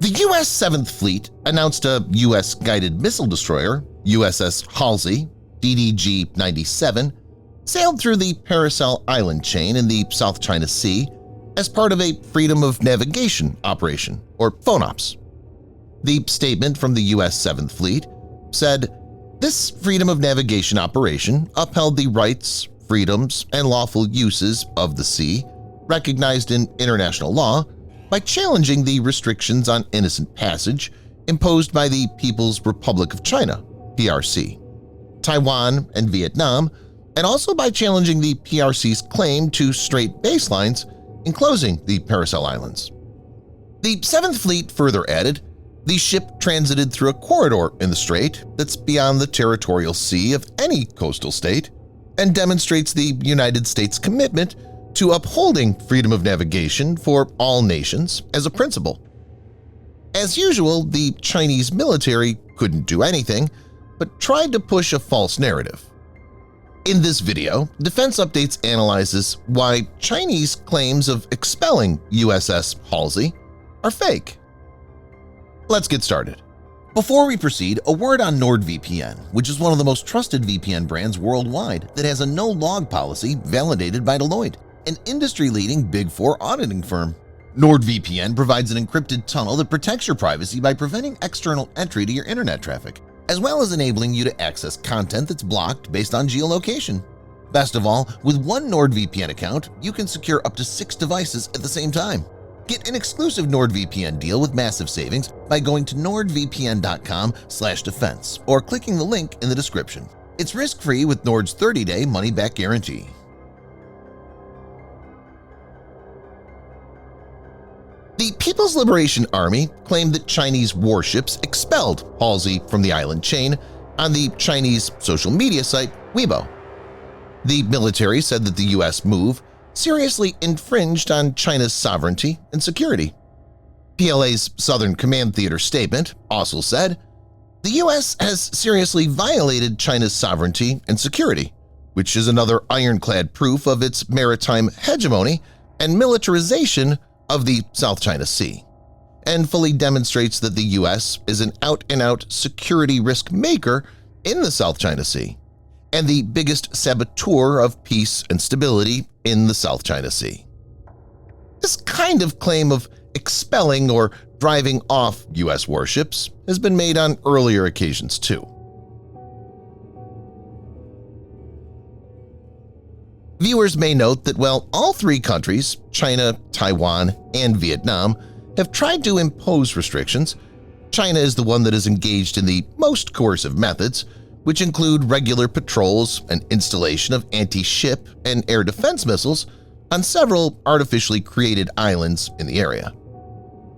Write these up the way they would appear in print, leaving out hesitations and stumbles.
The U.S. 7th Fleet announced a U.S. guided missile destroyer, USS Halsey, DDG-97, sailed through the Paracel Island chain in the South China Sea as part of a Freedom of Navigation operation, or FONOPS. The statement from the U.S. 7th Fleet said, "This Freedom of Navigation operation upheld the rights, freedoms, and lawful uses of the sea recognized in international law by challenging the restrictions on innocent passage imposed by the People's Republic of China, PRC, Taiwan, and Vietnam, and also by challenging the PRC's claim to straight baselines enclosing the Paracel Islands." The 7th Fleet further added, "The ship transited through a corridor in the strait that's beyond the territorial sea of any coastal state and demonstrates the United States' commitment to upholding freedom of navigation for all nations as a principle." As usual, the Chinese military couldn't do anything but tried to push a false narrative. In this video, Defense Updates analyzes why Chinese claims of expelling USS Halsey are fake. Let's get started. Before we proceed, a word on NordVPN, which is one of the most trusted VPN brands worldwide that has a no-log policy validated by Deloitte, an industry-leading Big Four auditing firm. NordVPN provides an encrypted tunnel that protects your privacy by preventing external entry to your internet traffic, as well as enabling you to access content that's blocked based on geolocation. Best of all, with one NordVPN account, you can secure up to 6 devices at the same time. Get an exclusive NordVPN deal with massive savings by going to nordvpn.com/defense or clicking the link in the description. It's risk-free with Nord's 30-day money-back guarantee. The People's Liberation Army claimed that Chinese warships expelled Halsey from the island chain on the Chinese social media site Weibo. The military said that the U.S. move seriously infringed on China's sovereignty and security. PLA's Southern Command Theater statement also said, "The U.S. has seriously violated China's sovereignty and security, which is another ironclad proof of its maritime hegemony and militarization of the South China Sea, and fully demonstrates that the U.S. is an out-and-out security risk maker in the South China Sea and the biggest saboteur of peace and stability in the South China Sea." This kind of claim of expelling or driving off U.S. warships has been made on earlier occasions too. Viewers may note that while all 3 countries, China, Taiwan, and Vietnam, have tried to impose restrictions, China is the one that is engaged in the most coercive methods, which include regular patrols and installation of anti-ship and air defense missiles on several artificially created islands in the area.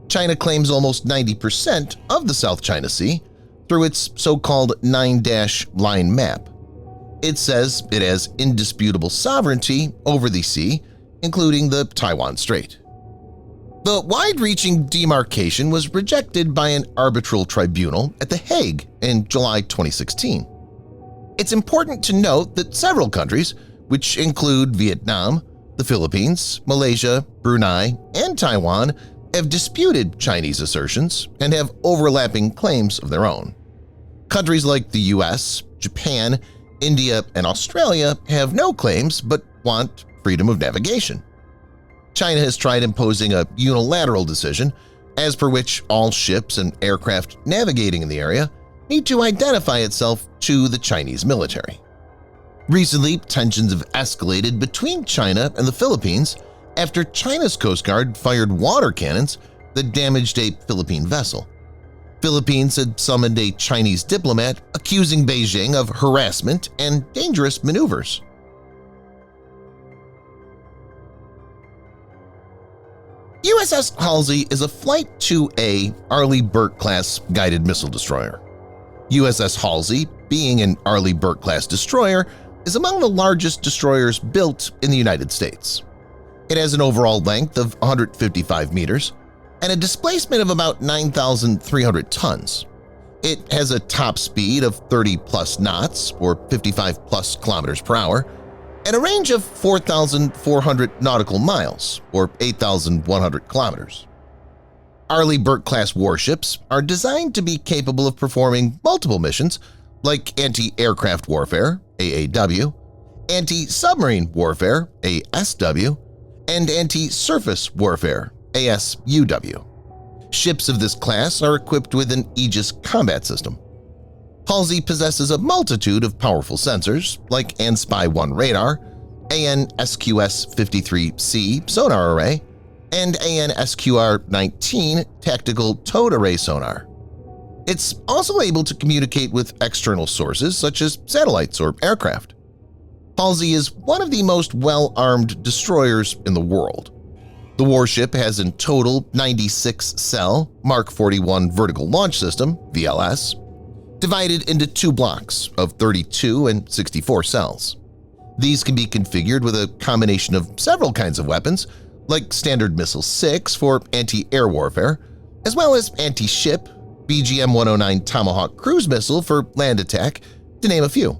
China claims almost 90% of the South China Sea through its so-called 9-dash line map. It says it has indisputable sovereignty over the sea, including the Taiwan Strait. The wide-reaching demarcation was rejected by an arbitral tribunal at The Hague in July 2016. It's important to note that several countries, which include Vietnam, the Philippines, Malaysia, Brunei, and Taiwan, have disputed Chinese assertions and have overlapping claims of their own. Countries like the US, Japan, India, and Australia have no claims but want freedom of navigation. China has tried imposing a unilateral decision, as per which all ships and aircraft navigating in the area need to identify itself to the Chinese military. Recently, tensions have escalated between China and the Philippines after China's Coast Guard fired water cannons that damaged a Philippine vessel. Philippines had summoned a Chinese diplomat accusing Beijing of harassment and dangerous maneuvers. USS Halsey is a Flight 2A Arleigh Burke-class guided missile destroyer. USS Halsey, being an Arleigh Burke-class destroyer, is among the largest destroyers built in the United States. It has an overall length of 155 meters and a displacement of about 9,300 tons. It has a top speed of 30-plus knots or 55-plus kilometers per hour and a range of 4,400 nautical miles or 8,100 kilometers. Arleigh Burke-class warships are designed to be capable of performing multiple missions like anti-aircraft warfare (AAW), anti-submarine warfare (ASW), and anti-surface warfare (ASUW). Ships of this class are equipped with an Aegis combat system. Halsey possesses a multitude of powerful sensors like ANSPY-1 radar, AN-SQS-53C sonar array, and AN-SQR-19 tactical towed array sonar. It's also able to communicate with external sources such as satellites or aircraft. Halsey is one of the most well-armed destroyers in the world. The warship has in total 96-cell Mark 41 vertical launch system (VLS), divided into two blocks of 32 and 64 cells. These can be configured with a combination of several kinds of weapons, like Standard Missile-6 for anti-air warfare, as well as anti-ship, BGM-109 Tomahawk cruise missile for land attack, to name a few.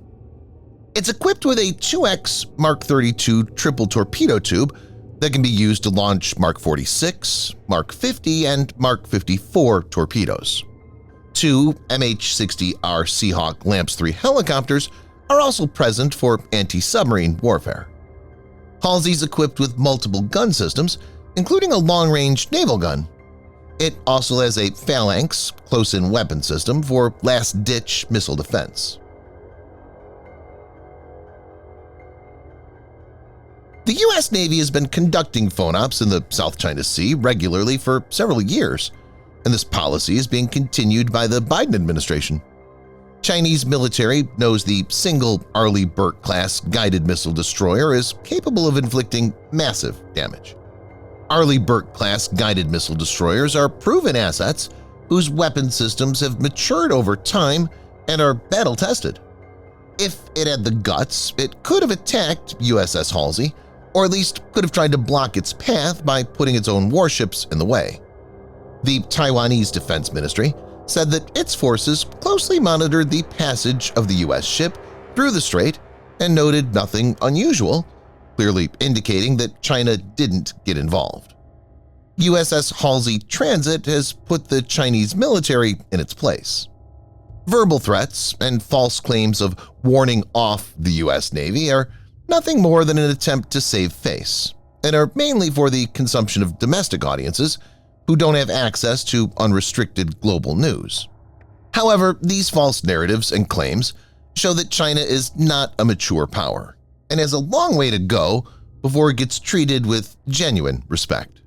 It's equipped with a 2X Mark 32 triple torpedo tube that can be used to launch Mark 46, Mark 50, and Mark 54 torpedoes. Two MH-60R Seahawk LAMPS 3 helicopters are also present for anti-submarine warfare. Halsey's equipped with multiple gun systems, including a long-range naval gun. It also has a Phalanx close-in weapon system for last-ditch missile defense. The U.S. Navy has been conducting phone ops in the South China Sea regularly for several years, and this policy is being continued by the Biden administration. Chinese military knows the single Arleigh Burke-class guided missile destroyer is capable of inflicting massive damage. Arleigh Burke-class guided missile destroyers are proven assets whose weapon systems have matured over time and are battle-tested. If it had the guts, it could have attacked USS Halsey, or at least could have tried to block its path by putting its own warships in the way. The Taiwanese Defense Ministry said that its forces closely monitored the passage of the U.S. ship through the strait and noted nothing unusual, clearly indicating that China didn't get involved. USS Halsey Transit has put the Chinese military in its place. Verbal threats and false claims of warning off the U.S. Navy are nothing more than an attempt to save face, and are mainly for the consumption of domestic audiences who don't have access to unrestricted global news. However, these false narratives and claims show that China is not a mature power and has a long way to go before it gets treated with genuine respect.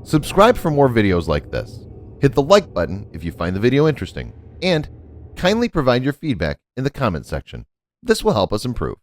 Subscribe for more videos like this. Hit the like button if you find the video interesting, and kindly provide your feedback in the comment section. This will help us improve.